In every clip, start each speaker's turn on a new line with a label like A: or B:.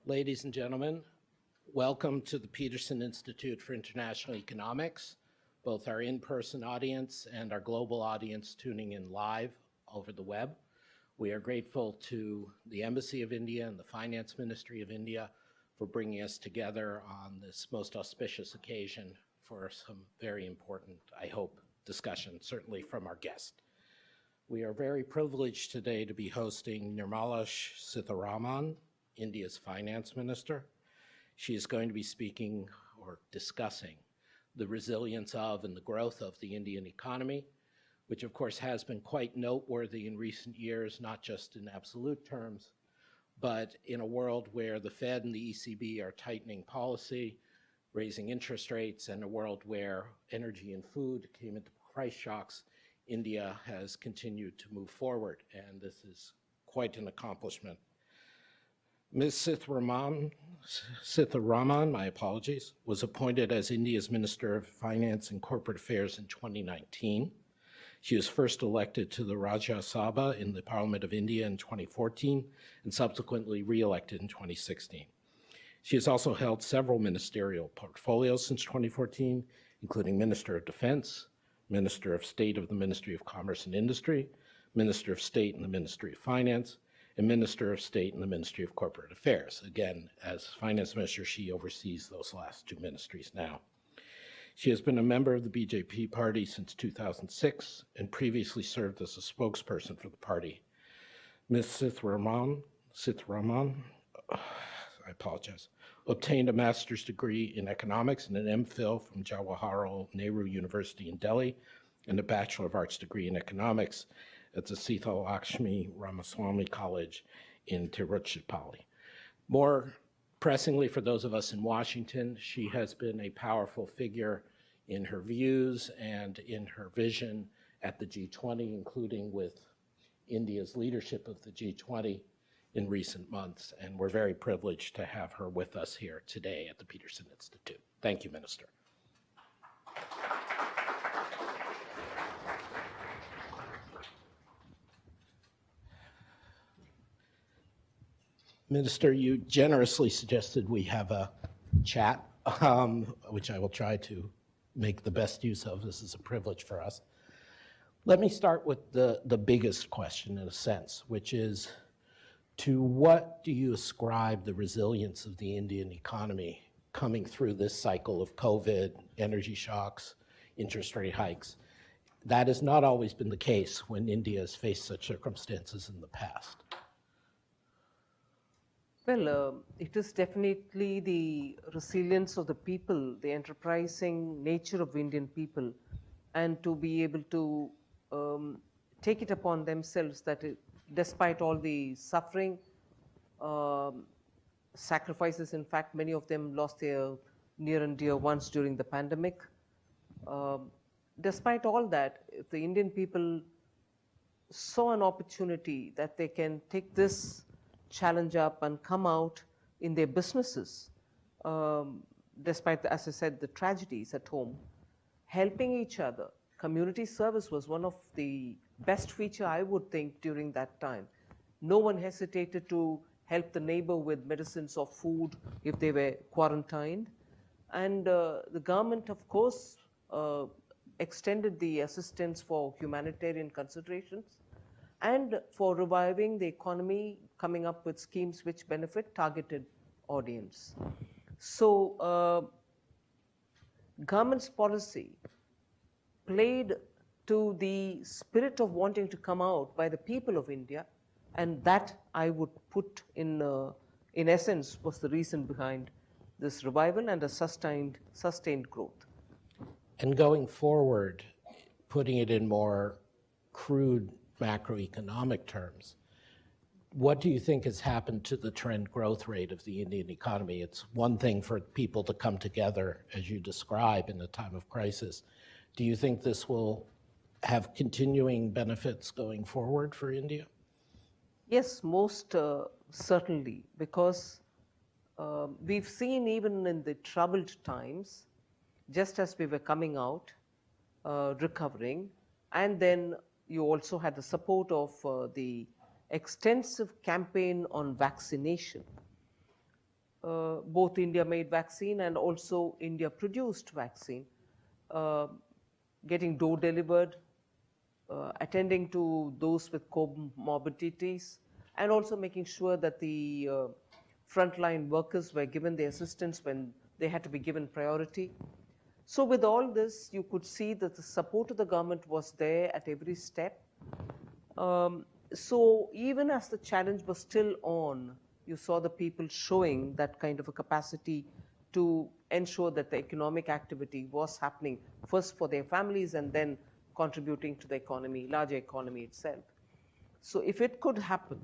A: Ladies and gentlemen, welcome to the Peterson Institute for International Economics, both our in-person audience and our global audience tuning in live over the web. We are grateful to the Embassy of India and the Finance Ministry of India for bringing us together on this most auspicious occasion for some very important, I hope, discussion, certainly from our guest. We are very privileged today to be hosting Nirmala Sitharaman, India's Finance Minister. She is going to be speaking or discussing the resilience of and the growth of the Indian economy, which of course has been quite noteworthy in recent years, not just in absolute terms, but in a world where the Fed and the ECB are tightening policy, raising interest rates, and a world where energy and food came into price shocks, India has continued to move forward, and this is quite an accomplishment. Ms. Sitharaman, my apologies, was appointed as India's Minister of Finance and Corporate Affairs in 2019. She was first elected to the Rajya Sabha in the Parliament of India in 2014 and subsequently re-elected in 2016. She has also held several ministerial portfolios since 2014, including Minister of Defense, Minister of State of the Ministry of Commerce and Industry, Minister of State in the Ministry of Finance, and Minister of State in the Ministry of Corporate Affairs. Again, as Finance Minister, she oversees those last two ministries now. She has been a member of the BJP party since 2006 and previously served as a spokesperson for the party. Ms. Sitharaman, I apologize, obtained a master's degree in economics and an MPhil from Jawaharlal Nehru University in Delhi and a Bachelor of Arts degree in economics at the Sita Lakshmi Ramaswamy College in Tiruchirappalli. More pressingly for those of us in Washington, she has been a powerful figure in her views and in her vision at the G20, including with India's leadership of the G20 in recent months, and we're very privileged to have her with us here today at the Peterson Institute. Thank you, Minister. Minister, you generously suggested we have a chat, which I will try to make the best use of. This is a privilege for us. Let me start with the biggest question in a sense, which is, to what do you ascribe the resilience of the Indian economy coming through this cycle of COVID, energy shocks, interest rate hikes? That has not always been the case when India has faced such circumstances in the past.
B: Well, it is definitely the resilience of the people, the enterprising nature of Indian people, and to be able to take it upon themselves that despite all the suffering, sacrifices, in fact, many of them lost their near and dear ones during the pandemic. Despite all that, if the Indian people saw an opportunity that they can take this challenge up and come out in their businesses, despite, as I said, the tragedies at home, helping each other. Community service was one of the best feature, I would think, during that time. No one hesitated to help the neighbor with medicines or food if they were quarantined. And the government, of course, extended the assistance for humanitarian considerations and for reviving the economy, coming up with schemes which benefit targeted audience. So government's policy played to the spirit of wanting to come out by the people of India, and that I would put in essence was the reason behind this revival and a sustained growth.
A: And going forward, putting it in more crude macroeconomic terms, what do you think has happened to the trend growth rate of the Indian economy? It's one thing for people to come together, as you describe, in a time of crisis. Do you think this will have continuing benefits going forward for India?
B: Yes, most certainly, because we've seen even in the troubled times, just as we were coming out, recovering, and then you also had the support of the extensive campaign on vaccination. both India-made vaccine and also India-produced vaccine, getting door delivered, attending to those with comorbidities, and also making sure that the frontline workers were given the assistance when they had to be given priority. So with all this, you could see that the support of the government was there at every step. So even as the challenge was still on, you saw the people showing that kind of a capacity to ensure that the economic activity was happening first for their families and then contributing to the economy, larger economy itself. So if it could happen,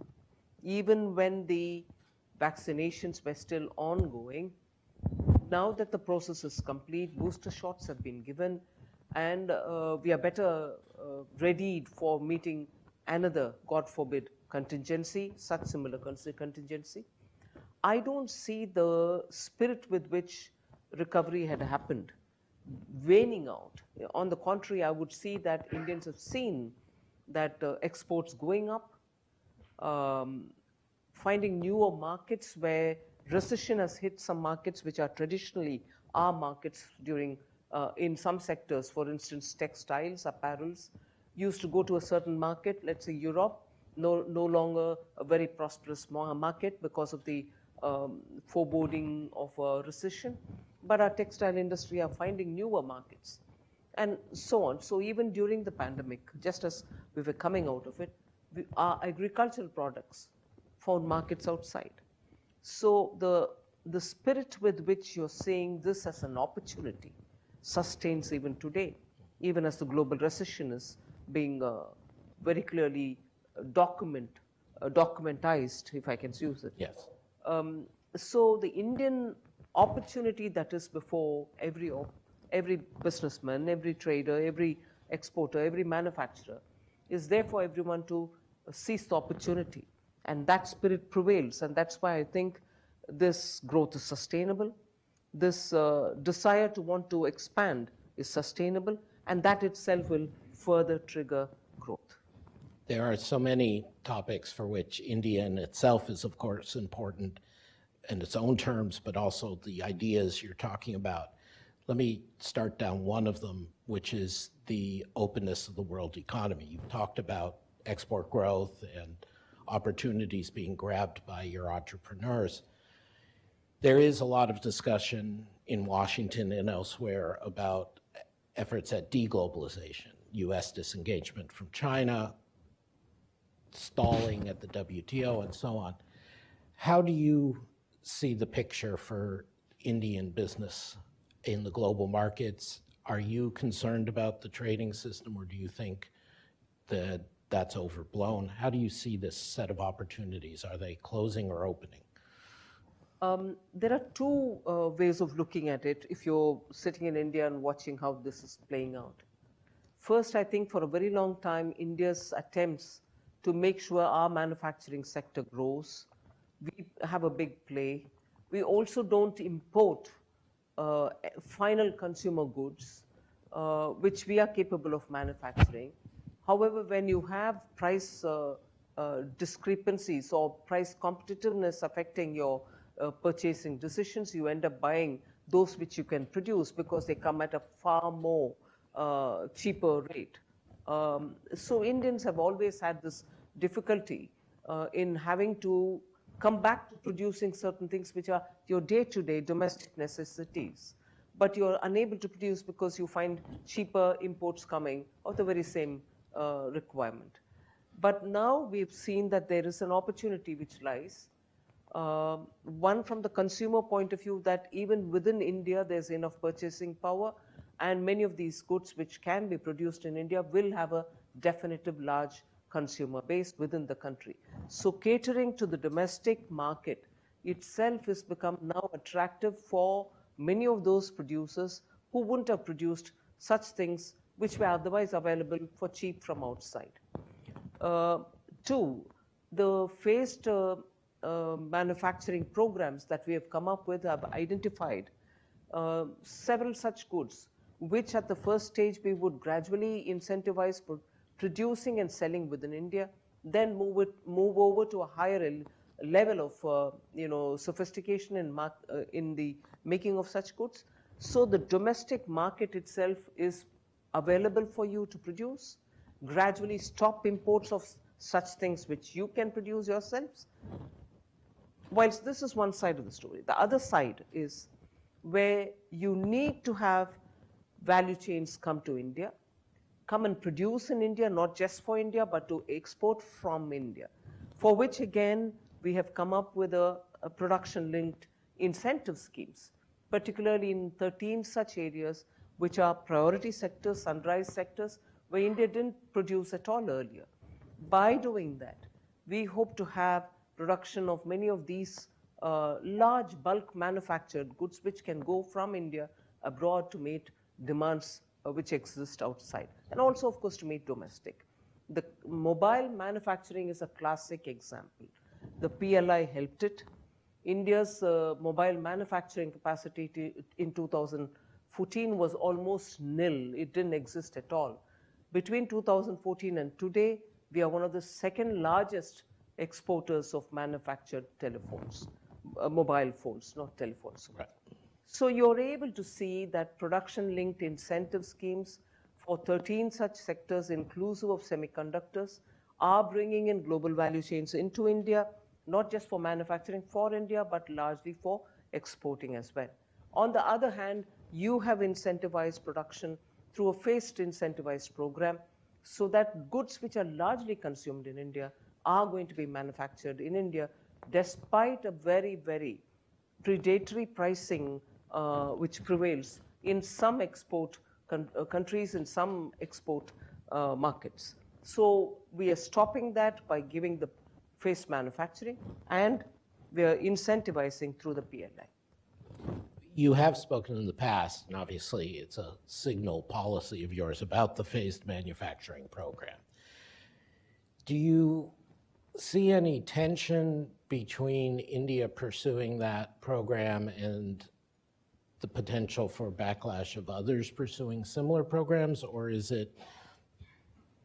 B: even when the vaccinations were still ongoing, now that the process is complete, booster shots have been given, and we are better readied for meeting another, God forbid, contingency, such similar contingency. I don't see the spirit with which recovery had happened waning out. On the contrary, I would see that Indians have seen that exports going up, finding newer markets where recession has hit some markets which are traditionally our markets during, in some sectors, for instance, textiles, apparels, used to go to a certain market, let's say Europe, no longer a very prosperous market because of the foreboding of a recession. But our textile industry are finding newer markets and so on. So even during the pandemic, just as we were coming out of it, our agricultural products found markets outside. So the spirit with which you're seeing this as an opportunity sustains even today, even as the global recession is being very clearly documentized, if I can use it.
A: Yes.
B: So the Indian opportunity that is before every businessman, every trader, every exporter, every manufacturer is there for everyone to seize the opportunity. And that spirit prevails, and that's why I think this growth is sustainable. This desire to want to expand is sustainable, and that itself will further trigger growth.
A: There are so many topics for which India in itself is, of course, important in its own terms, but also the ideas you're talking about. Let me start down one of them, which is the openness of the world economy. You've talked about export growth and opportunities being grabbed by your entrepreneurs. There is a lot of discussion in Washington and elsewhere about efforts at deglobalization, US disengagement from China, stalling at the WTO, and so on. How do you see the picture for Indian business in the global markets? Are you concerned about the trading system, or do you think that that's overblown? How do you see this set of opportunities? Are they closing or opening?
B: There are two ways of looking at it if you're sitting in India and watching how this is playing out. First, I think for a very long time, India's attempts to make sure our manufacturing sector grows, we have a big play. We also don't import final consumer goods, which we are capable of manufacturing. However, when you have price discrepancies or price competitiveness affecting your purchasing decisions, you end up buying those which you can produce because they come at a far more cheaper rate. So Indians have always had this difficulty in having to come back to producing certain things which are your day-to-day domestic necessities, but you're unable to produce because you find cheaper imports coming of the very same requirement. But now we've seen that there is an opportunity which lies. One, from the consumer point of view, that even within India there's enough purchasing power, and many of these goods which can be produced in India will have a definitive large consumer base within the country. So catering to the domestic market itself has become now attractive for many of those producers who wouldn't have produced such things which were otherwise available for cheap from outside. Two, the phased manufacturing programs that we have come up with have identified several such goods which at the first stage we would gradually incentivize for producing and selling within India, then move over to a higher level of sophistication in the making of such goods. So the domestic market itself is available for you to produce. Gradually stop imports of such things which you can produce yourselves. Whilst this is one side of the story, the other side is where you need to have value chains come to India, come and produce in India, not just for India, but to export from India, for which again we have come up with a production-linked incentive schemes, particularly in 13 such areas which are priority sectors, sunrise sectors, where India didn't produce at all earlier. By doing that, we hope to have production of many of these large bulk manufactured goods which can go from India abroad to meet demands which exist outside, and also of course to meet domestic. The mobile manufacturing is a classic example. The PLI helped it. India's mobile manufacturing capacity in 2014 was almost nil. It didn't exist at all. Between 2014 and today, we are one of the second largest exporters of manufactured telephones, mobile phones, not telephones.
A: Right.
B: So you're able to see that production-linked incentive schemes for 13 such sectors, inclusive of semiconductors, are bringing in global value chains into India, not just for manufacturing for India, but largely for exporting as well. On the other hand, you have incentivized production through a phased incentivized program, so that goods which are largely consumed in India are going to be manufactured in India, despite a very, very predatory pricing which prevails in some export countries, in some export markets. So we are stopping that by giving the phased manufacturing, and we are incentivizing through the PLI.
A: You have spoken in the past, and obviously it's a signal policy of yours, about the phased manufacturing program. Do you see any tension between India pursuing that program and the potential for backlash of others pursuing similar programs, or is it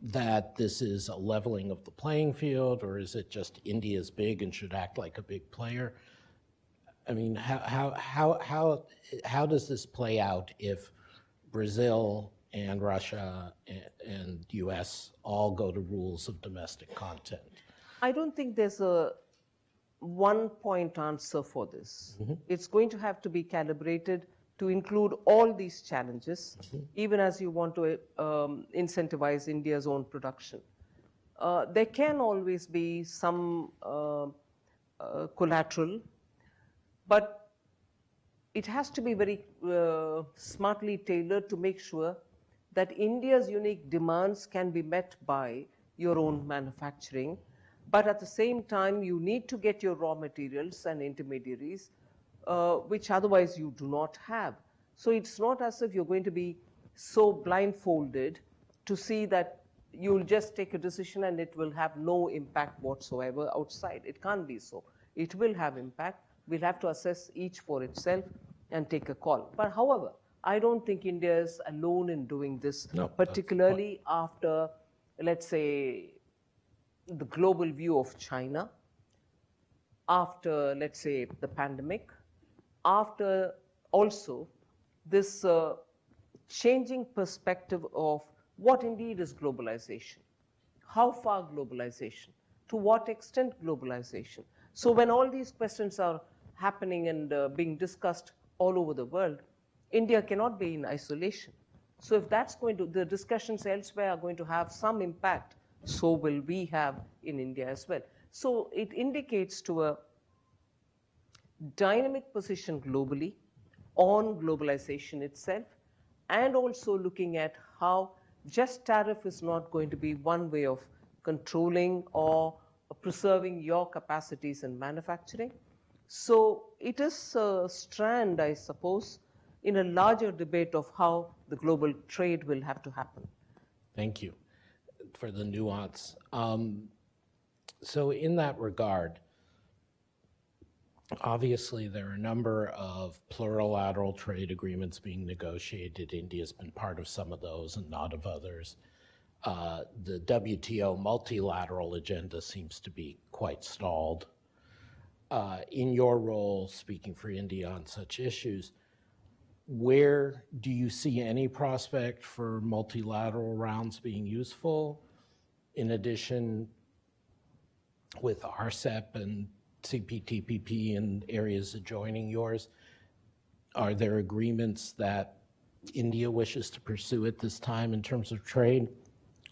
A: that this is a leveling of the playing field, or is it just India's big and should act like a big player? I mean, how does this play out if Brazil and Russia and US all go to rules of domestic content?
B: I don't think there's a one-point answer for this.
A: Mm-hmm.
B: It's going to have to be calibrated to include all these challenges, mm-hmm. even as you want to incentivize India's own production. There can always be some collateral, but it has to be very smartly tailored to make sure that India's unique demands can be met by your own manufacturing, but at the same time you need to get your raw materials and intermediaries which otherwise you do not have. So it's not as if you're going to be so blindfolded to see that you'll just take a decision and it will have no impact whatsoever outside. It can't be so. It will have impact. We'll have to assess each for itself and take a call. But however, I don't think India is alone in doing this, no, particularly after, let's say, the global view of China, after, let's say, the pandemic, after also this changing perspective of what indeed is globalization, how far globalization, to what extent globalization. So when all these questions are happening and being discussed all over the world, India cannot be in isolation. So if that's going to, the discussions elsewhere are going to have some impact, so will we have in India as well. So it indicates to a dynamic position globally on globalization itself, and also looking at how just tariff is not going to be one way of controlling or preserving your capacities in manufacturing. So it is a strand, I suppose, in a larger debate of how the global trade will have to happen.
A: Thank you for the nuance. So in that regard, obviously there are a number of plurilateral trade agreements being negotiated. India's been part of some of those and not of others. The WTO multilateral agenda seems to be quite stalled. in your role speaking for India on such issues, where do you see any prospect for multilateral rounds being useful? In addition, with RCEP and CPTPP and areas adjoining yours, are there agreements that India wishes to pursue at this time in terms of trade?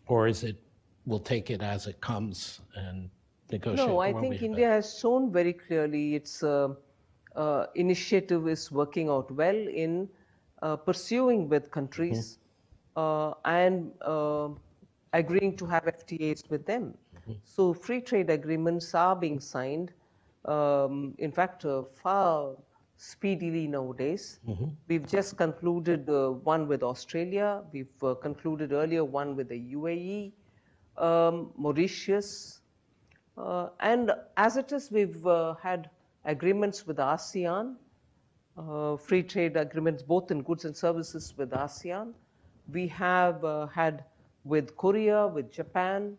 A: Or is it, we'll take it as it comes and negotiate?
B: No, I think India has shown very clearly its initiative is working out well in pursuing with countries and agreeing to have FTAs with them. So free trade agreements are being signed, in fact, far speedily nowadays. We've just concluded one with Australia. We've concluded earlier one with the UAE, Mauritius. And as it is, we've had agreements with ASEAN, free trade agreements both in goods and services with ASEAN. We have had with Korea, with Japan.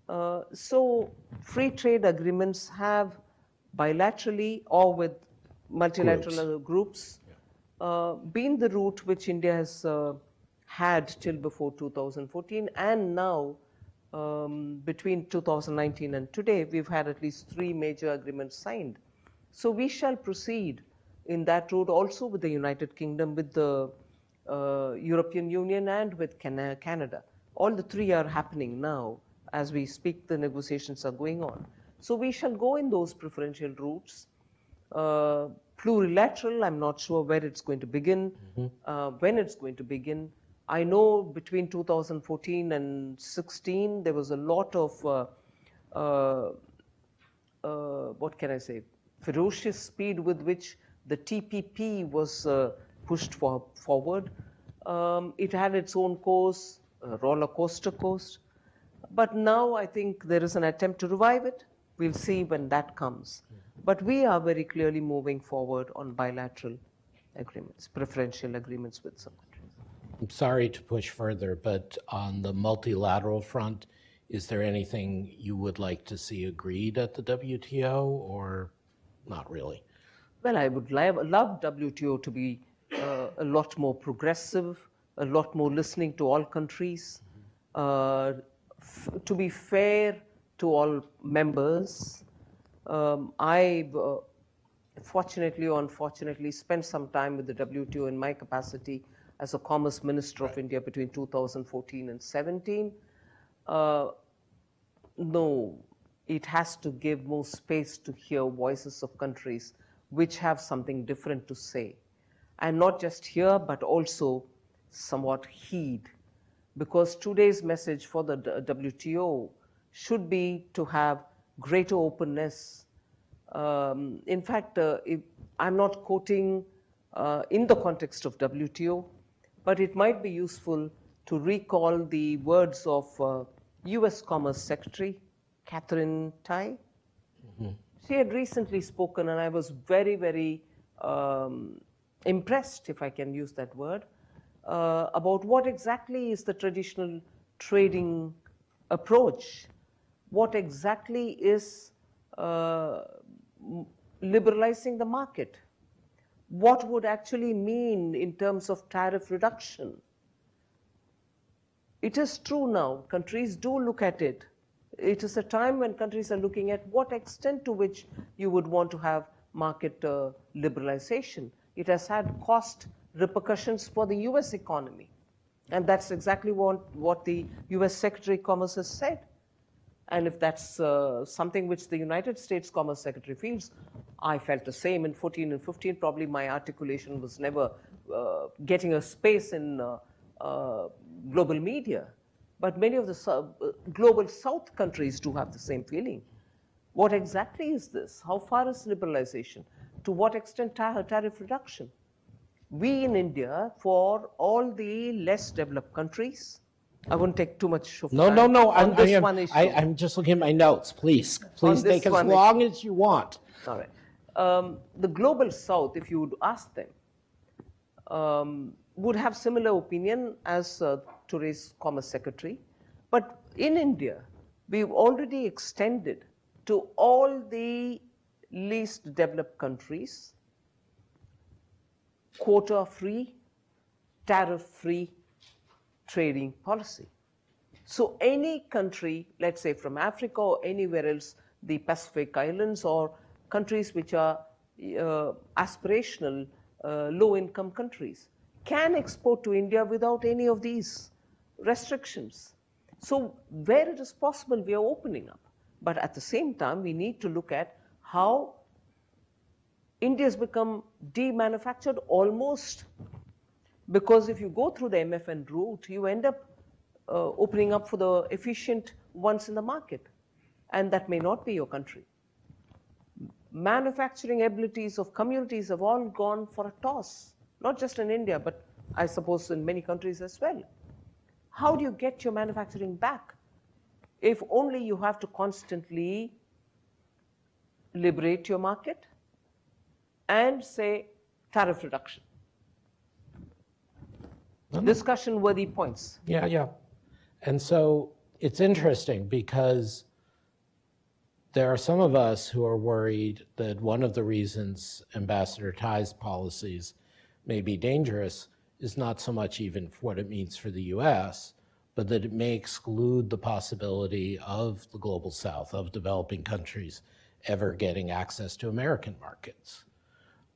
B: So free trade agreements have bilaterally or with multilateral groups been the route which India has had till before 2014, and now between 2019 and today, we've had at least 3 major agreements signed. So we shall proceed in that route also with the United Kingdom, with the European Union, and with Canada. All the 3 are happening now. As we speak, the negotiations are going on. So we shall go in those preferential routes. Plurilateral, I'm not sure where it's going to begin, when it's going to begin. I know between 2014 and 16, there was a lot of, what can I say, ferocious speed with which the TPP was pushed forward. It had its own course, a roller coaster course. But now I think there is an attempt to revive it. We'll see when that comes. But we are very clearly moving forward on bilateral agreements, preferential agreements with some countries.
A: I'm sorry to push further, but on the multilateral front, is there anything you would like to see agreed at the WTO, or not really?
B: Well, I would love WTO to be a lot more progressive, a lot more listening to all countries, to be fair to all members. I fortunately or unfortunately spent some time with the WTO in my capacity as a Commerce Minister of India between 2014 and 17. No, it has to give more space to hear voices of countries which have something different to say. And not just hear, but also somewhat heed. Because today's message for the WTO should be to have greater openness. In fact, I'm not quoting in the context of WTO, but it might be useful to recall the words of US Commerce Secretary Catherine Tai. She had recently spoken, and I was very, very impressed, if I can use that word, about what exactly is the traditional trading approach. What exactly is liberalizing the market? What would actually mean in terms of tariff reduction? It is true now, countries do look at it. It is a time when countries are looking at what extent to which you would want to have market liberalization. It has had cost repercussions for the US economy. And that's exactly what the US Secretary of Commerce has said. And if that's something which the United States Commerce Secretary feels, I felt the same in 14 and 15. Probably my articulation was never getting a space in global media. But many of the global South countries do have the same feeling. What exactly is this? How far is liberalization? To what extent tariff reduction? We in India, for all the less developed countries, I won't take too much of time on this one issue.
A: I'm just looking at my notes. Please take as long as you want.
B: All right. The global South, if you would ask them, would have similar opinion as today's Commerce Secretary. But in India, we've already extended to all the least developed countries, quota-free, tariff-free trading policy. So any country, let's say from Africa or anywhere else, the Pacific Islands or countries which are aspirational low-income countries, can export to India without any of these restrictions. So where it is possible, we are opening up. But at the same time, we need to look at how India has become demanufactured almost, because if you go through the MFN route, you end up opening up for the efficient ones in the market, and that may not be your country. Manufacturing abilities of communities have all gone for a toss, not just in India, but I suppose in many countries as well. How do you get your manufacturing back if only you have to constantly liberate your market and say tariff reduction? Discussion-worthy points.
A: Yeah, yeah. And so it's interesting because there are some of us who are worried that one of the reasons Ambassador Tai's policies may be dangerous is not so much even what it means for the US, but that it may exclude the possibility of the global South, of developing countries, ever getting access to American markets.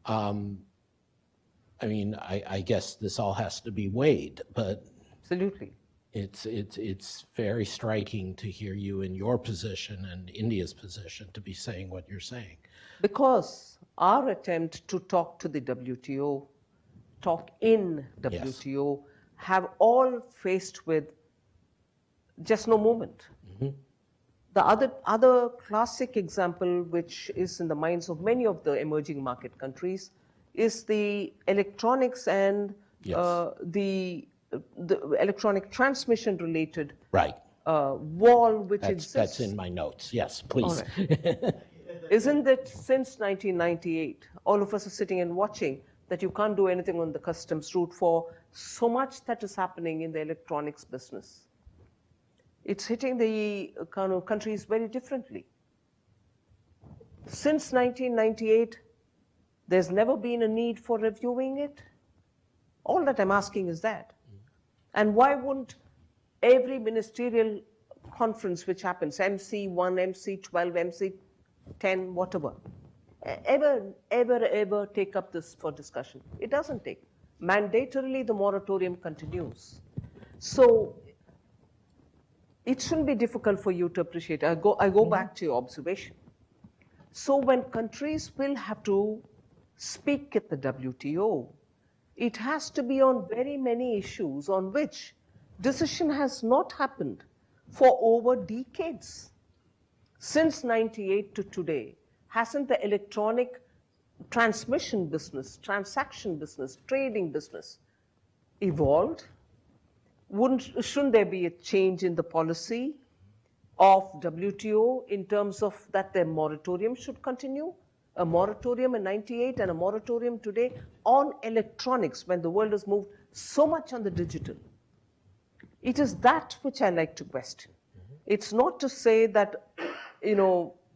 A: I mean, I guess this all has to be weighed, but
B: absolutely,
A: it's very striking to hear you in your position and India's position to be saying what you're saying.
B: Because our attempt to talk to the WTO, talk in WTO, yes, have all faced with just no movement. Mm-hmm. The other classic example, which is in the minds of many of the emerging market countries, is the electronics and yes, the electronic transmission related
A: right,
B: wall which exists.
A: That's in my notes. Yes, please.
B: Right. Isn't it since 1998, all of us are sitting and watching that you can't do anything on the customs route for so much that is happening in the electronics business? It's hitting the kind of countries very differently. Since 1998, there's never been a need for reviewing it. All that I'm asking is that. And why wouldn't every ministerial conference which happens, MC1, MC12, MC10, whatever, ever take up this for discussion? It doesn't take. Mandatorily, the moratorium continues. So it shouldn't be difficult for you to appreciate. I go back to your observation. So when countries will have to speak at the WTO, it has to be on very many issues on which decision has not happened for over decades. Since 98 to today, hasn't the electronic transmission business, transaction business, trading business evolved? Shouldn't there be a change in the policy of WTO in terms of that their moratorium should continue? A moratorium in 98 and a moratorium today on electronics when the world has moved so much on the digital. It is that which I like to question. Mm-hmm. It's not to say that,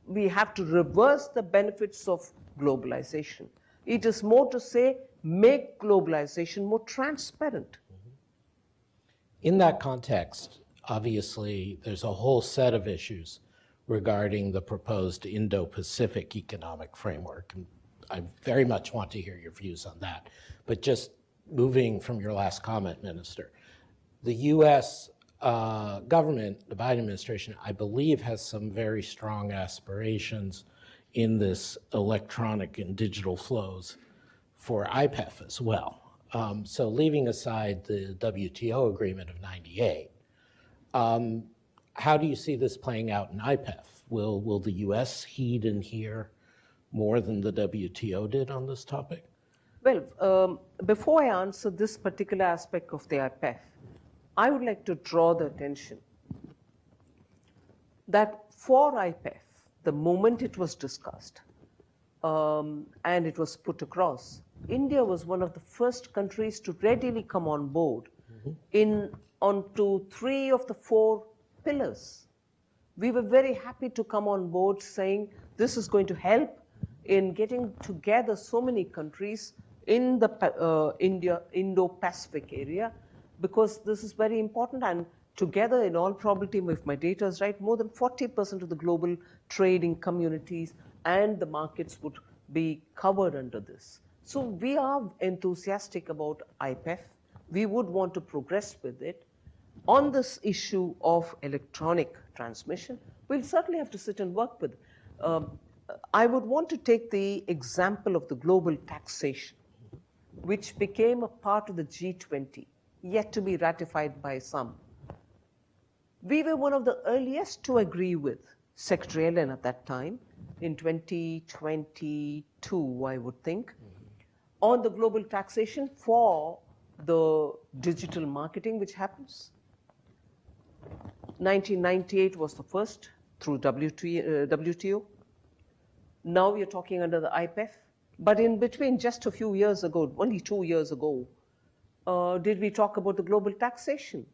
B: we have to reverse the benefits of globalization. It is more to say, make globalization more transparent.
A: In that context, obviously, there's a whole set of issues regarding the proposed Indo-Pacific economic framework. And I very much want to hear your views on that. But just moving from your last comment, Minister, the US government, the Biden administration, I believe has some very strong aspirations in this electronic and digital flows for IPEF as well. So leaving aside the WTO agreement of 98, how do you see this playing out in IPEF? Will the US heed and hear more than the WTO did on this topic?
B: Well, before I answer this particular aspect of the IPEF, I would like to draw the attention that for IPEF, the moment it was discussed and it was put across, India was one of the first countries to readily come on board onto 3 of the 4 pillars. We were very happy to come on board saying this is going to help in getting together so many countries in the Indo-Pacific area, because this is very important. And together, in all probability, if my data is right, more than 40% of the global trading communities and the markets would be covered under this. So we are enthusiastic about IPEF. We would want to progress with it. On this issue of electronic transmission, we'll certainly have to sit and work with. I would want to take the example of the global taxation, which became a part of the G20, yet to be ratified by some. We were one of the earliest to agree with Secretary Yellen at that time, in 2022, I would think, on the global taxation for the digital marketing which happens. 1998 was the first through WTO. Now we are talking under the IPEF. But in between, just a few years ago, only 2 years ago, did we talk about the global taxation,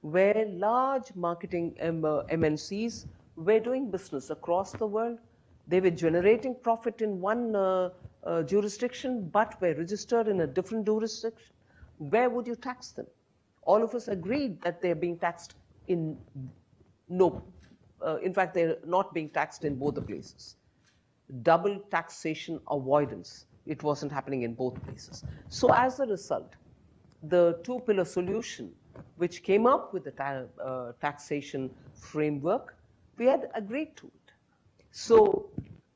B: where large marketing MNCs were doing business across the world. They were generating profit in one jurisdiction, but were registered in a different jurisdiction. Where would you tax them? All of us agreed that they're being taxed in in fact, they're not being taxed in both the places. Double taxation avoidance. It wasn't happening in both places. So as a result, the two-pillar solution, which came up with the taxation framework, we had agreed to it. So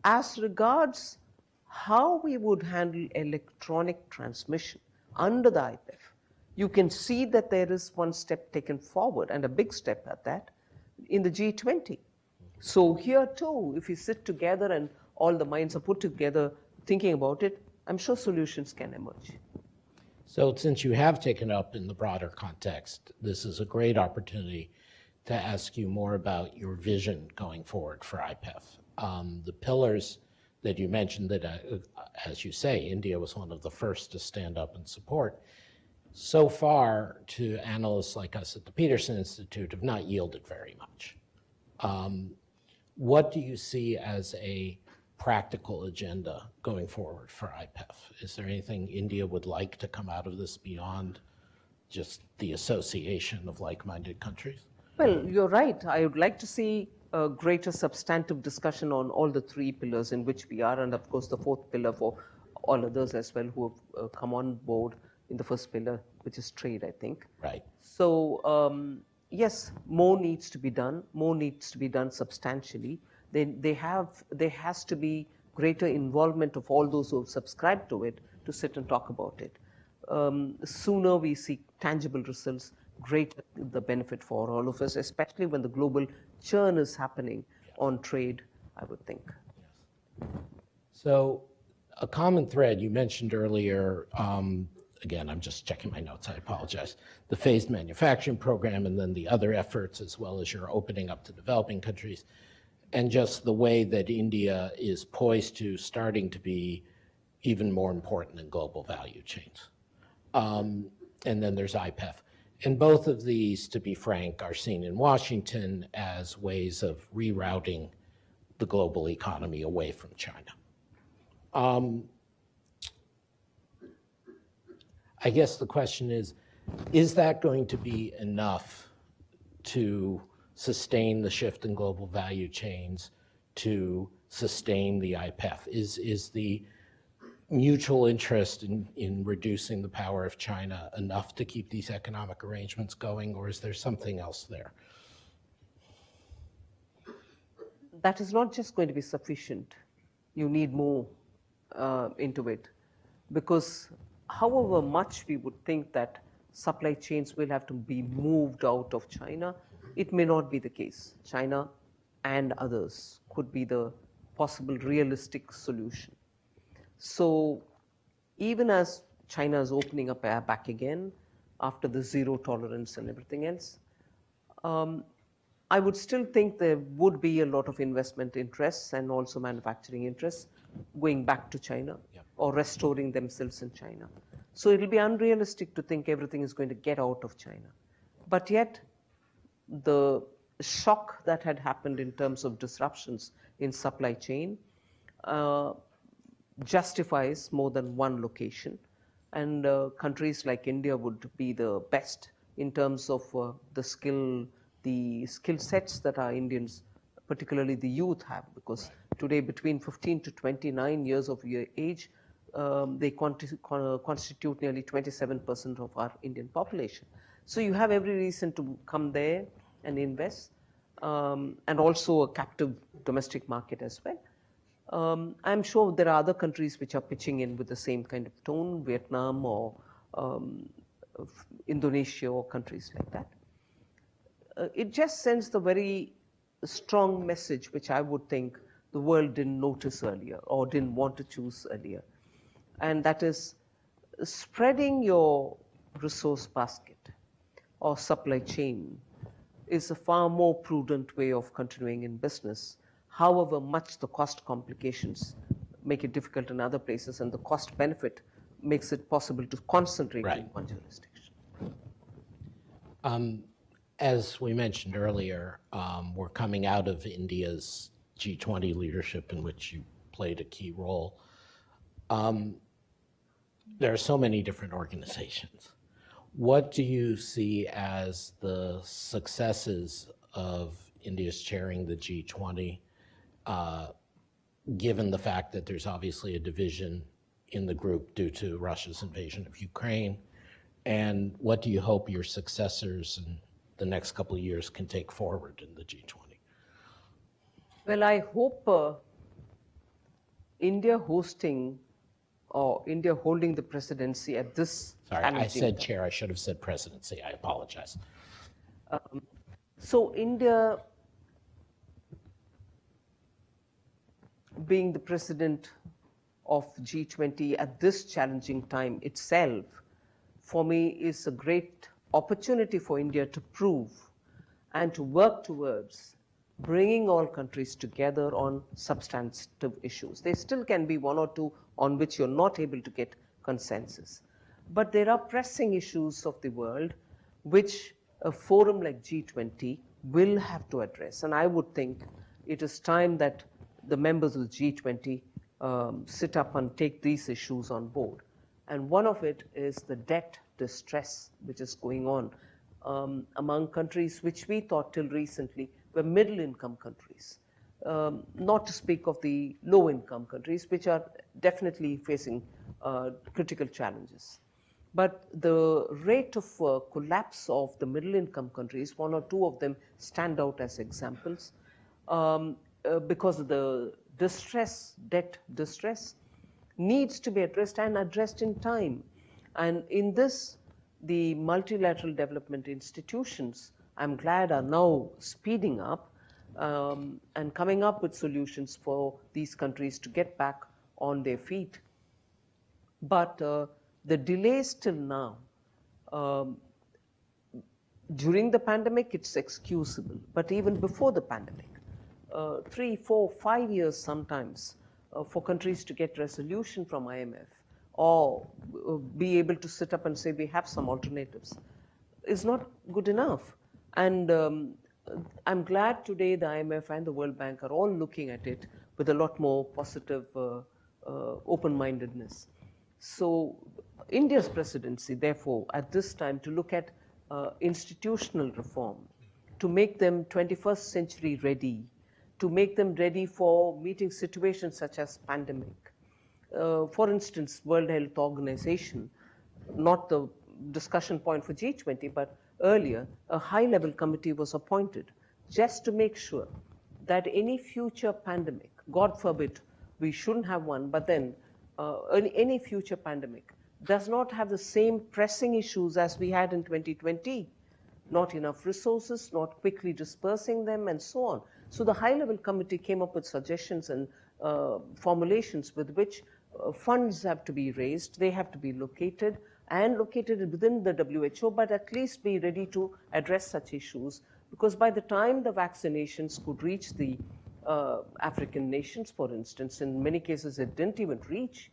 B: as regards how we would handle electronic transmission under the IPEF, you can see that there is one step taken forward, and a big step at that, in the G20. So here too, if we sit together and all the minds are put together thinking about it, I'm sure solutions can emerge.
A: So since you have taken up in the broader context, this is a great opportunity to ask you more about your vision going forward for IPEF. The pillars that you mentioned that, as you say, India was one of the first to stand up and support, so far to analysts like us at the Peterson Institute have not yielded very much. What do you see as a practical agenda going forward for IPEF? Is there anything India would like to come out of this beyond just the association of like-minded countries?
B: Well, you're right. I would like to see a greater substantive discussion on all the three pillars in which we are, and of course the fourth pillar for all others as well who have come on board in the first pillar, which is trade, I think.
A: Right.
B: So yes, more needs to be done. More needs to be done substantially. There has to be greater involvement of all those who have subscribed to it to sit and talk about it. Sooner we see tangible results, greater the benefit for all of us, especially when the global churn is happening on trade, I would think.
A: Yes. So a common thread you mentioned earlier, again, I'm just checking my notes, I apologize, the phased manufacturing program and then the other efforts as well as your opening up to developing countries, and just the way that India is poised to starting to be even more important in global value chains. And then there's IPEF. And both of these, to be frank, are seen in Washington as ways of rerouting the global economy away from China. I guess the question is that going to be enough to sustain the shift in global value chains, to sustain the IPEF? Is the mutual interest in reducing the power of China enough to keep these economic arrangements going, or is there something else there?
B: That is not just going to be sufficient. You need more into it, because however much we would think that supply chains will have to be moved out of China, it may not be the case. China and others could be the possible realistic solution. So even as China is opening up back again after the zero tolerance and everything else, I would still think there would be a lot of investment interests and also manufacturing interests going back to China or restoring themselves in China. So it will be unrealistic to think everything is going to get out of China. But yet, the shock that had happened in terms of disruptions in supply chain justifies more than one location. And countries like India would be the best in terms of the skill sets that our Indians, particularly the youth, have, because today between 15 to 29 years of age, they constitute nearly 27% of our Indian population. So you have every reason to come there and invest, and also a captive domestic market as well. I'm sure there are other countries which are pitching in with the same kind of tone, Vietnam or Indonesia or countries like that. It just sends the very strong message which I would think the world didn't notice earlier or didn't want to choose earlier. And that is spreading your resource basket or supply chain is a far more prudent way of continuing in business, however much the cost complications make it difficult in other places, and the cost benefit makes it possible to concentrate in one jurisdiction.
A: As we mentioned earlier, we're coming out of India's G20 leadership, in which you played a key role. There are so many different organizations. What do you see as the successes of India's chairing the G20, given the fact that there's obviously a division in the group due to Russia's invasion of Ukraine? And what do you hope your successors in the next couple of years can take forward in the G20?
B: Well, I hope India hosting or India holding the presidency at this.
A: Sorry, I said chair. I should have said presidency. I apologize.
B: So India being the president of G20 at this challenging time itself, for me, is a great opportunity for India to prove and to work towards bringing all countries together on substantive issues. There still can be one or two on which you're not able to get consensus. But there are pressing issues of the world which a forum like G20 will have to address. And I would think it is time that the members of the G20 sit up and take these issues on board. And one of it is the debt distress which is going on among countries which we thought till recently were middle-income countries, not to speak of the low-income countries, which are definitely facing critical challenges. But the rate of collapse of the middle-income countries, one or two of them stand out as examples, because of the distress, debt distress, needs to be addressed and addressed in time. And in this, the multilateral development institutions, I'm glad, are now speeding up and coming up with solutions for these countries to get back on their feet. But the delays till now, during the pandemic, it's excusable. But even before the pandemic, 3, 4, 5 years sometimes for countries to get resolution from IMF or be able to sit up and say we have some alternatives is not good enough. And I'm glad today the IMF and the World Bank are all looking at it with a lot more positive open-mindedness. So India's presidency, therefore, at this time to look at institutional reform, to make them 21st century ready, to make them ready for meeting situations such as pandemic. For instance, World Health Organization, not the discussion point for G20, but earlier, a high-level committee was appointed just to make sure that any future pandemic, God forbid, we shouldn't have one, but then any future pandemic does not have the same pressing issues as we had in 2020. Not enough resources, not quickly dispersing them, and so on. So the high-level committee came up with suggestions and formulations with which funds have to be raised, they have to be located, and located within the WHO, but at least be ready to address such issues, because by the time the vaccinations could reach the African nations, for instance, in many cases it didn't even reach.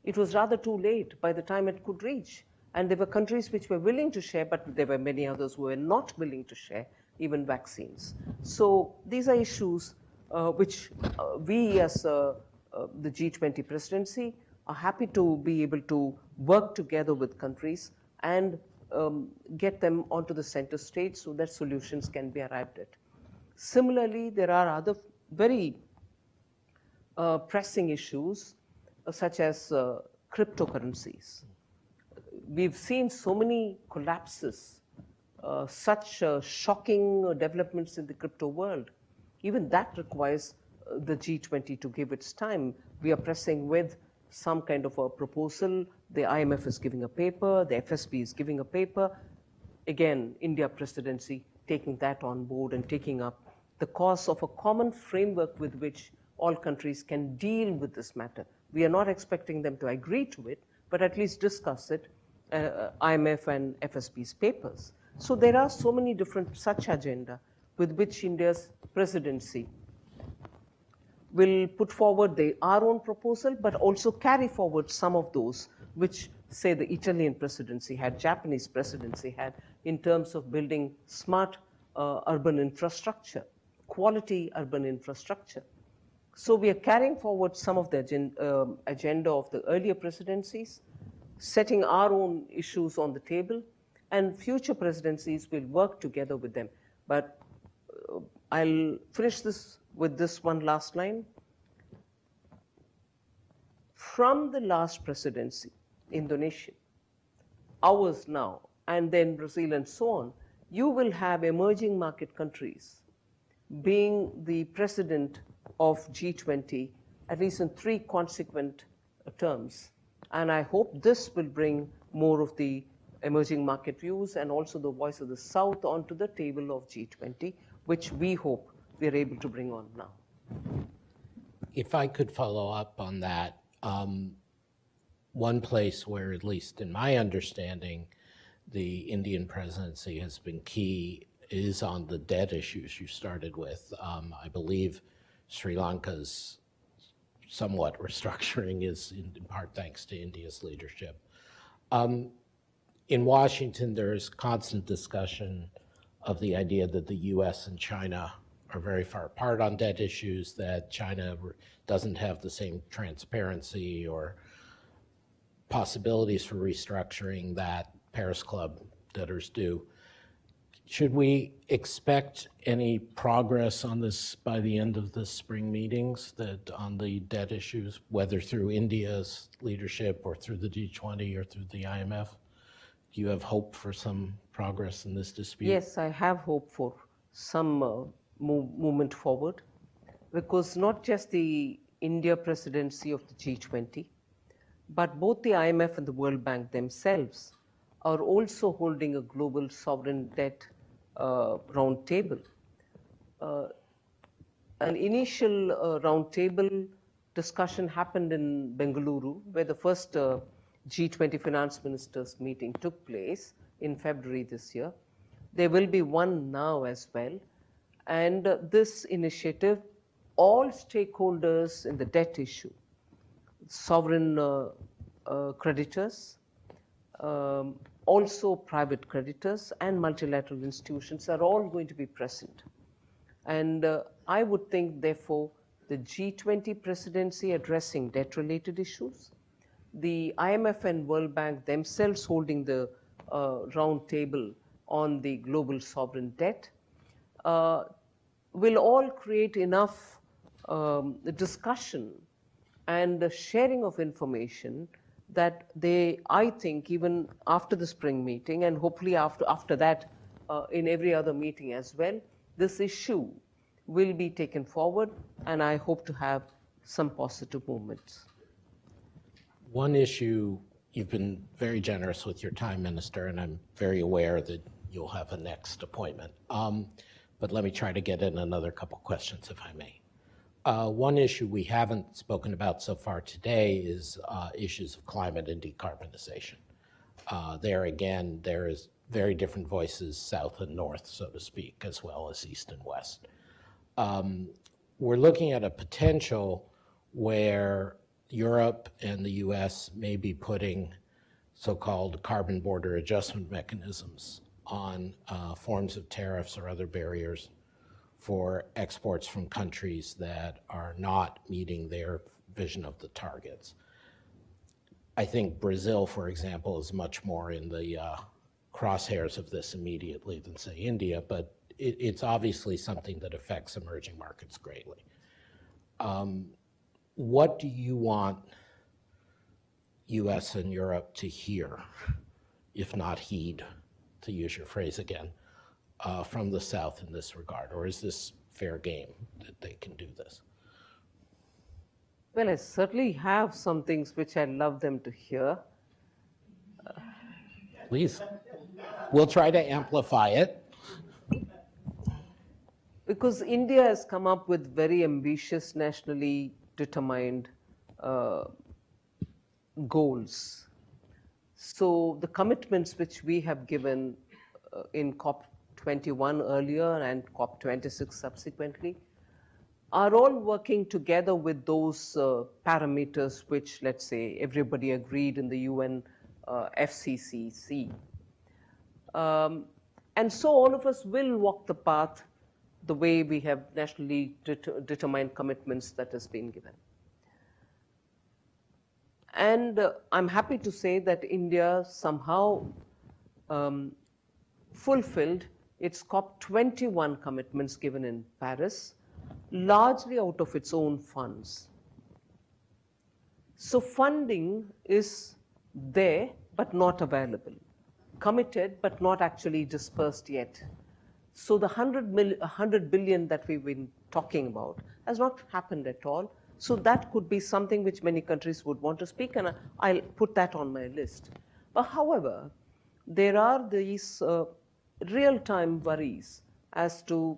B: It was rather too late by the time it could reach. And there were countries which were willing to share, but there were many others who were not willing to share even vaccines. So these are issues which we as the G20 presidency are happy to be able to work together with countries and get them onto the center stage so that solutions can be arrived at. Similarly, there are other very pressing issues such as cryptocurrencies. We've seen so many collapses, such shocking developments in the crypto world. Even that requires the G20 to give its time. We are pressing with some kind of a proposal. The IMF is giving a paper, the FSB is giving a paper. Again, India presidency taking that on board and taking up the cause of a common framework with which all countries can deal with this matter. We are not expecting them to agree to it, but at least discuss it, IMF and FSB's papers. So there are so many different such agenda with which India's presidency will put forward our own proposal, but also carry forward some of those which, say, the Italian presidency had, Japanese presidency had, in terms of building smart urban infrastructure, quality urban infrastructure. So we are carrying forward some of the agenda of the earlier presidencies, setting our own issues on the table, and future presidencies will work together with them. But I'll finish this with this one last line. From the last presidency, Indonesia, ours now, and then Brazil and so on, you will have emerging market countries being the president of G20, at least in 3 consequent terms. And I hope this will bring more of the emerging market views and also the voice of the South onto the table of G20, which we hope we're able to bring on now.
A: If I could follow up on that, one place where, at least in my understanding, the Indian presidency has been key is on the debt issues you started with. I believe Sri Lanka's somewhat restructuring is in part thanks to India's leadership. In Washington, there is constant discussion of the idea that the US and China are very far apart on debt issues, that China doesn't have the same transparency or possibilities for restructuring that Paris Club debtors do. Should we expect any progress on this by the end of the spring meetings, that on the debt issues, whether through India's leadership or through the G20 or through the IMF? Do you have hope for some progress in this dispute?
B: Yes, I have hope for some movement forward, because not just the India presidency of the G20, but both the IMF and the World Bank themselves are also holding a global sovereign debt round table. An initial round table discussion happened in Bengaluru, where the first G20 finance ministers meeting took place in February this year. There will be one now as well. And this initiative, all stakeholders in the debt issue, sovereign creditors, also private creditors and multilateral institutions are all going to be present. And I would think, therefore, the G20 presidency addressing debt-related issues, the IMF and World Bank themselves holding the round table on the global sovereign debt, will all create enough discussion and the sharing of information that they, I think, even after the spring meeting, and hopefully after that in every other meeting as well, this issue will be taken forward, and I hope to have some positive movements.
A: One issue, you've been very generous with your time, Minister, and I'm very aware that you'll have a next appointment. But let me try to get in another couple questions, if I may. One issue we haven't spoken about so far today is issues of climate and decarbonization. There again, there is very different voices, south and north, so to speak, as well as east and west. We're looking at a potential where Europe and the US may be putting so-called carbon border adjustment mechanisms on forms of tariffs or other barriers for exports from countries that are not meeting their vision of the targets. I think Brazil, for example, is much more in the crosshairs of this immediately than, say, India, but it's obviously something that affects emerging markets greatly. What do you want US and Europe to hear, if not heed, to use your phrase again, from the South in this regard? Or is this fair game that they can do this?
B: Well, I certainly have some things which I'd love them to hear.
A: Please. We'll try to amplify it.
B: Because India has come up with very ambitious, nationally determined goals. So the commitments which we have given in COP21 earlier and COP26 subsequently are all working together with those parameters which, let's say, everybody agreed in the UN FCCC. And so all of us will walk the path the way we have nationally determined commitments that has been given. And I'm happy to say that India somehow fulfilled its COP21 commitments given in Paris, largely out of its own funds. So funding is there, but not available. Committed, but not actually dispersed yet. So the 100 billion that we've been talking about has not happened at all. So that could be something which many countries would want to speak, and I'll put that on my list. But however, there are these real-time worries as to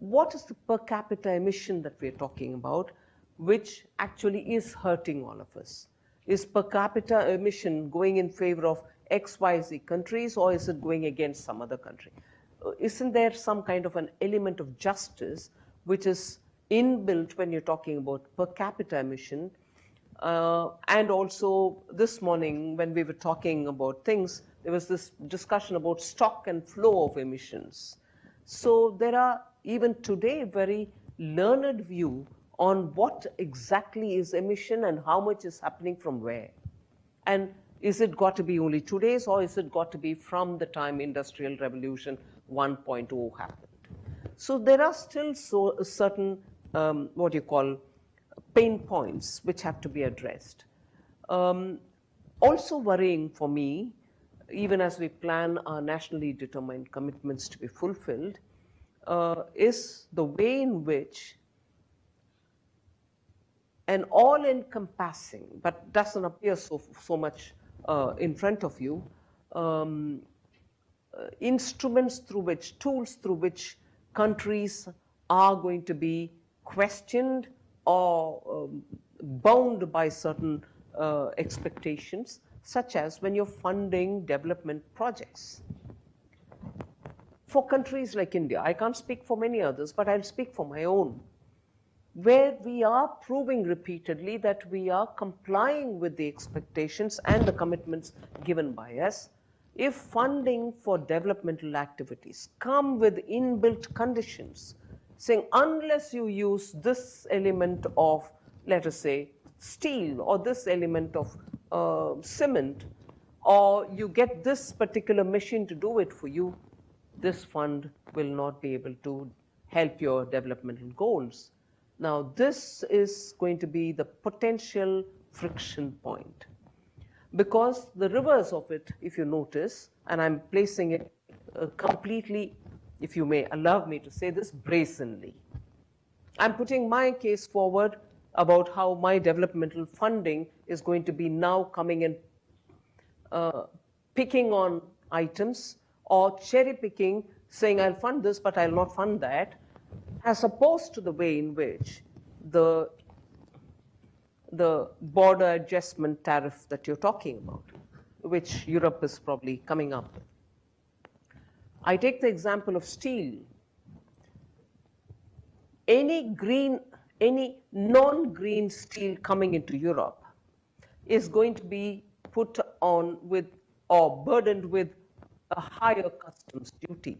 B: what is the per capita emission that we're talking about, which actually is hurting all of us. Is per capita emission going in favor of XYZ countries, or is it going against some other country? Isn't there some kind of an element of justice which is inbuilt when you're talking about per capita emission? And also this morning when we were talking about things, there was this discussion about stock and flow of emissions. So there are even today very learned view on what exactly is emission and how much is happening from where. And is it got to be only today's, or is it got to be from the time Industrial Revolution 1.0 happened? So there are still certain, what you call, pain points which have to be addressed. Also worrying for me, even as we plan our nationally determined commitments to be fulfilled, is the way in which an all-encompassing, but doesn't appear so much in front of you, instruments through which, tools through which countries are going to be questioned or bound by certain expectations, such as when you're funding development projects. For countries like India, I can't speak for many others, but I'll speak for my own, where we are proving repeatedly that we are complying with the expectations and the commitments given by us. If funding for developmental activities come with inbuilt conditions, saying unless you use this element of, let us say, steel, or this element of cement, or you get this particular machine to do it for you, this fund will not be able to help your developmental goals. Now, this is going to be the potential friction point, because the reverse of it, if you notice, and I'm placing it completely, if you may allow me to say this, brazenly. I'm putting my case forward about how my developmental funding is going to be now coming in, picking on items, or cherry picking, saying I'll fund this, but I'll not fund that, as opposed to the way in which the border adjustment tariff that you're talking about, which Europe is probably coming up with. I take the example of steel. Any non-green steel coming into Europe is going to be put on with, or burdened with, a higher customs duty.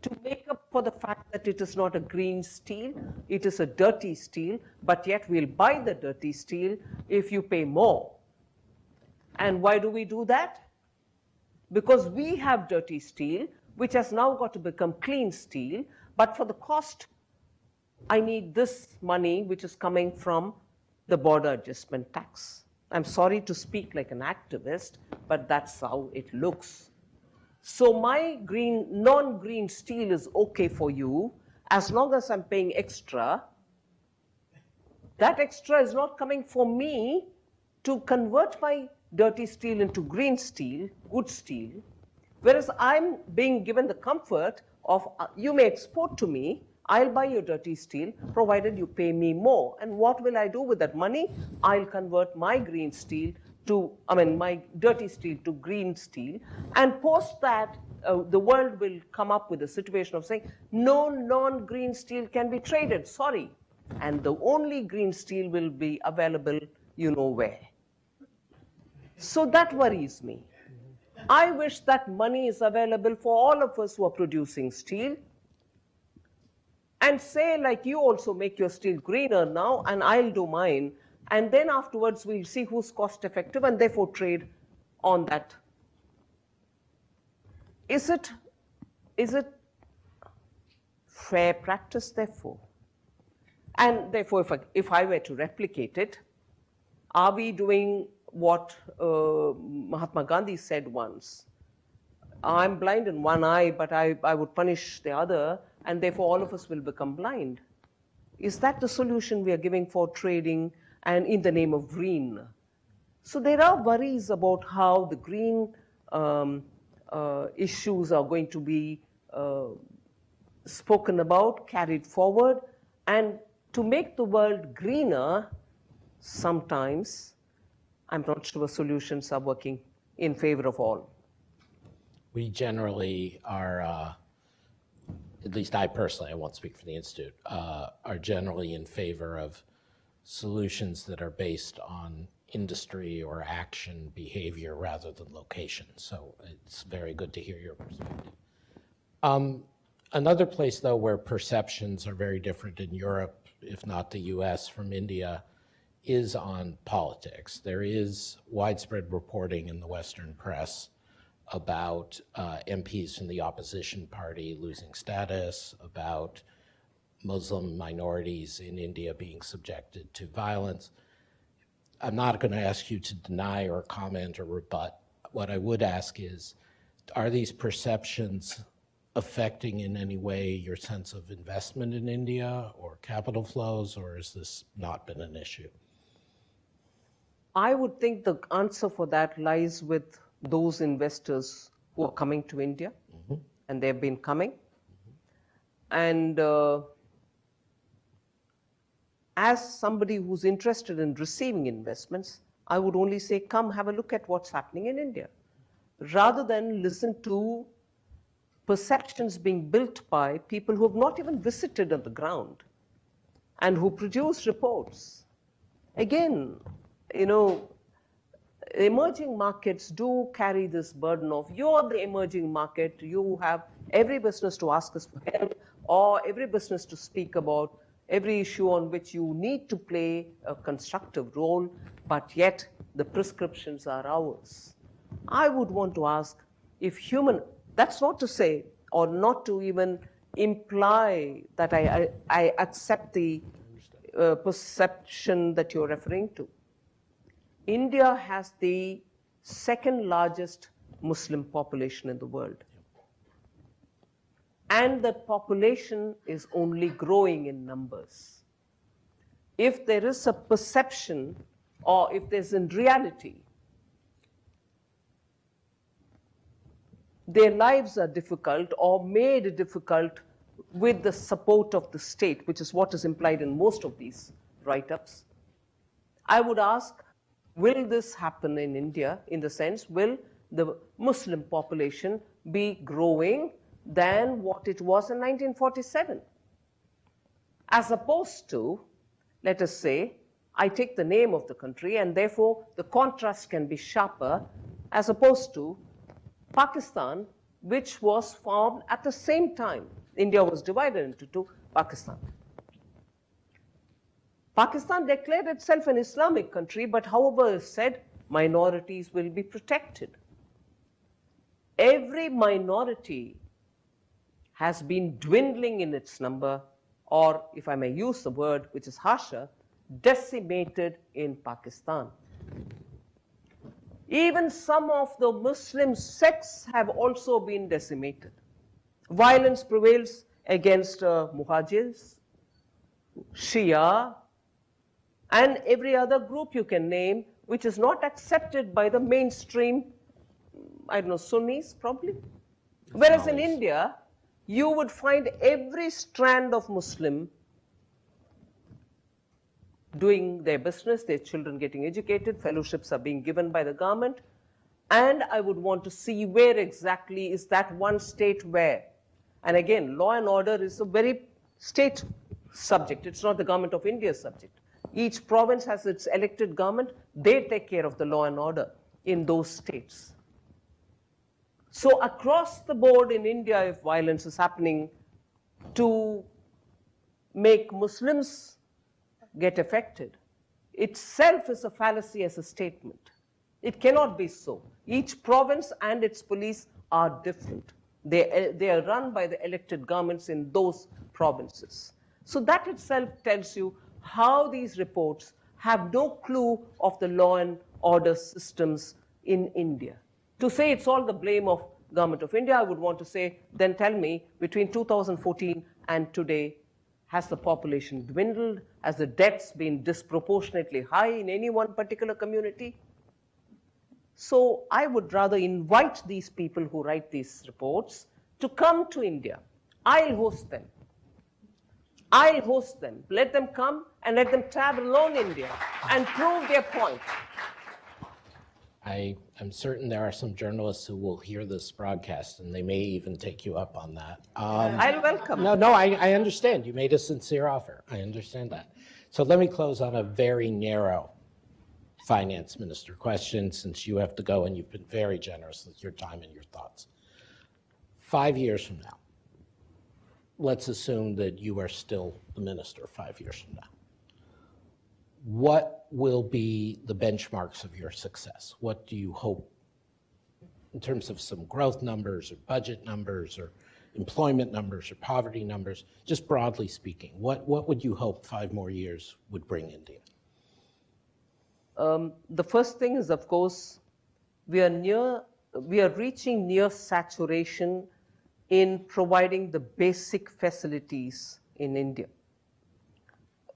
B: to make up for the fact that it is not a green steel, it is a dirty steel, but yet we'll buy the dirty steel if you pay more. And why do we do that? Because we have dirty steel, which has now got to become clean steel, but for the cost, I need this money which is coming from the border adjustment tax. I'm sorry to speak like an activist, but that's how it looks. So my non-green steel is okay for you as long as I'm paying extra. That extra is not coming for me to convert my dirty steel into green steel, good steel, whereas I'm being given the comfort of you may export to me, I'll buy your dirty steel provided you pay me more. And what will I do with that money? I'll convert my green steel my dirty steel to green steel, and post that the world will come up with a situation of saying no non-green steel can be traded, sorry, and the only green steel will be available you know where. So that worries me. I wish that money is available for all of us who are producing steel, and say like you also make your steel greener now and I'll do mine. And then afterwards, we'll see who's cost effective and therefore trade on that. Is it fair practice, therefore? And therefore, if I were to replicate it, are we doing what Mahatma Gandhi said once? I'm blind in one eye, but I would punish the other, and therefore all of us will become blind. Is that the solution we are giving for trading and in the name of green? So there are worries about how the green issues are going to be spoken about, carried forward, and to make the world greener, sometimes I'm not sure solutions are working in favor of all.
A: We generally are, at least I personally, I won't speak for the Institute, are generally in favor of solutions that are based on industry or action behavior rather than location. So it's very good to hear your perspective. Another place, though, where perceptions are very different in Europe, if not the US, from India, is on politics. There is widespread reporting in the Western press about MPs from the opposition party losing status, about Muslim minorities in India being subjected to violence. I'm not going to ask you to deny or comment or rebut. What I would ask is, are these perceptions affecting in any way your sense of investment in India or capital flows, or has this not been an issue?
B: I would think the answer for that lies with those investors who are coming to India, and they've been coming. And as somebody who's interested in receiving investments, I would only say, come have a look at what's happening in India, rather than listen to perceptions being built by people who have not even visited on the ground and who produce reports. Again, you know, emerging markets do carry this burden of, you're the emerging market, you have every business to ask us for help, or every business to speak about every issue on which you need to play a constructive role, but yet the prescriptions are ours. I would want to ask if that's not to say, or not to even imply that I accept the perception that you're referring to. India has the second largest Muslim population in the world. And that population is only growing in numbers. If there is a perception, or if there's in reality, their lives are difficult or made difficult with the support of the state, which is what is implied in most of these write-ups, I would ask, will this happen in India, in the sense, will the Muslim population be growing than what it was in 1947? As opposed to, let us say, I take the name of the country and therefore the contrast can be sharper, as opposed to Pakistan which was formed at the same time. India was divided into two, Pakistan. Pakistan declared itself an Islamic country, but however is said, minorities will be protected. Every minority has been dwindling in its number, or if I may use the word which is harsher, decimated in Pakistan. Even some of the Muslim sects have also been decimated. Violence prevails against Muhajirs, Shia, and every other group you can name, which is not accepted by the mainstream, I don't know, Sunnis probably. Whereas in India, you would find every strand of Muslim doing their business, their children getting educated, fellowships are being given by the government, and I would want to see where exactly is that one state where. And again, law and order is a very state subject. It's not the government of India's subject. Each province has its elected government. They take care of the law and order in those states. So across the board in India, if violence is happening to make Muslims get affected, itself is a fallacy as a statement. It cannot be so. Each province and its police are different. They are run by the elected governments in those provinces. So that itself tells you how these reports have no clue of the law and order systems in India. To say it's all the blame of government of India, I would want to say, then tell me, between 2014 and today, has the population dwindled? Has the deaths been disproportionately high in any one particular community? So I would rather invite these people who write these reports to come to India. I'll host them. I'll host them. Let them come and let them travel alone India and prove their point.
A: I am certain there are some journalists who will hear this broadcast, and they may even take you up on that.
B: I'll welcome.
A: No, I understand. You made a sincere offer. I understand that. So let me close on a very narrow finance minister question, since you have to go and you've been very generous with your time and your thoughts. 5 years from now, let's assume that you are still the minister 5 years from now. What will be the benchmarks of your success? What do you hope in terms of some growth numbers or budget numbers or employment numbers or poverty numbers, just broadly speaking? What would you hope 5 more years would bring India?
B: The first thing is, of course, we are reaching near saturation in providing the basic facilities in India.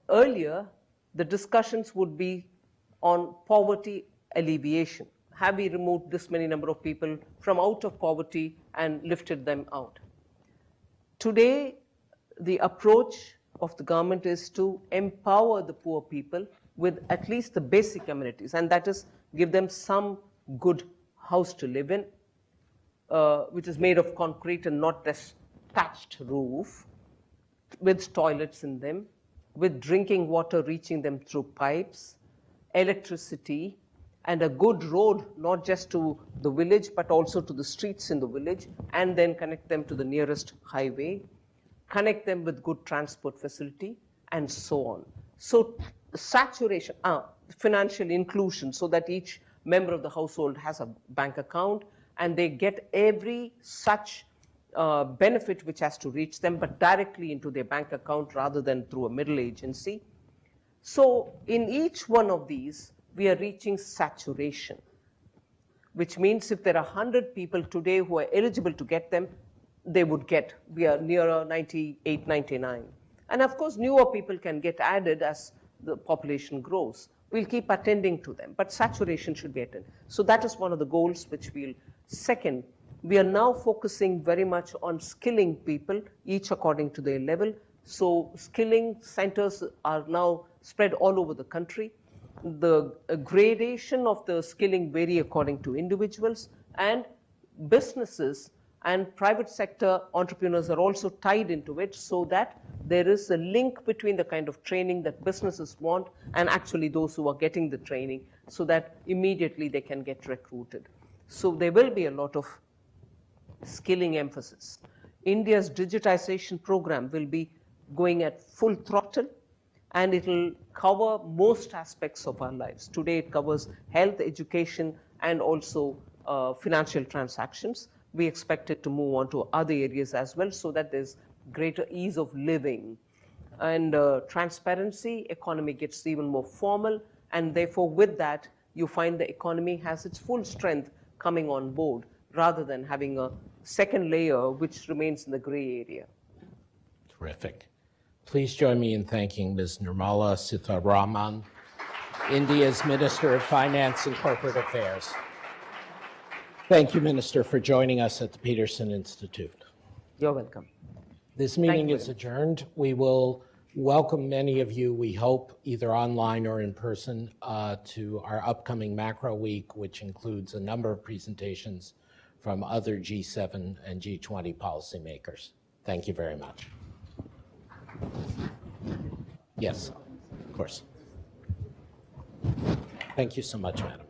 B: Earlier, the discussions would be on poverty alleviation. Have we removed this many number of people from out of poverty and lifted them out? Today, the approach of the government is to empower the poor people with at least the basic amenities, and that is give them some good house to live in, which is made of concrete and not this thatched roof, with toilets in them, with drinking water reaching them through pipes, electricity, and a good road, not just to the village, but also to the streets in the village, and then connect them to the nearest highway, connect them with good transport facility, and so on. So saturation, financial inclusion, so that each member of the household has a bank account, and they get every such benefit which has to reach them, but directly into their bank account rather than through a middle agency. So in each one of these, we are reaching saturation, which means if there are 100 people today who are eligible to get them, they would get, we are nearer 98, 99. And of course, newer people can get added as the population grows. We'll keep attending to them, but saturation should be attended. So that is one of the goals which we'll. Second, we are now focusing very much on skilling people, each according to their level. So skilling centers are now spread all over the country. The gradation of the skilling vary according to individuals, and businesses and private sector entrepreneurs are also tied into it, so that there is a link between the kind of training that businesses want and actually those who are getting the training, so that immediately they can get recruited. So there will be a lot of skilling emphasis. India's digitization program will be going at full throttle, and it will cover most aspects of our lives. Today it covers health, education, and also financial transactions. We expect it to move on to other areas as well, so that there's greater ease of living. And transparency, economy gets even more formal, and therefore with that, you find the economy has its full strength coming on board, rather than having a second layer which remains in the gray area.
A: Terrific. Please join me in thanking Ms. Nirmala Sitharaman, India's Minister of Finance and Corporate Affairs. Thank you, Minister, for joining us at the Peterson Institute.
B: You're welcome.
A: This meeting is adjourned. We will welcome many of you, we hope, either online or in person, to our upcoming Macro Week, which includes a number of presentations from other G7 and G20 policymakers. Thank you very much. Yes, of course. Thank you so much, Madam.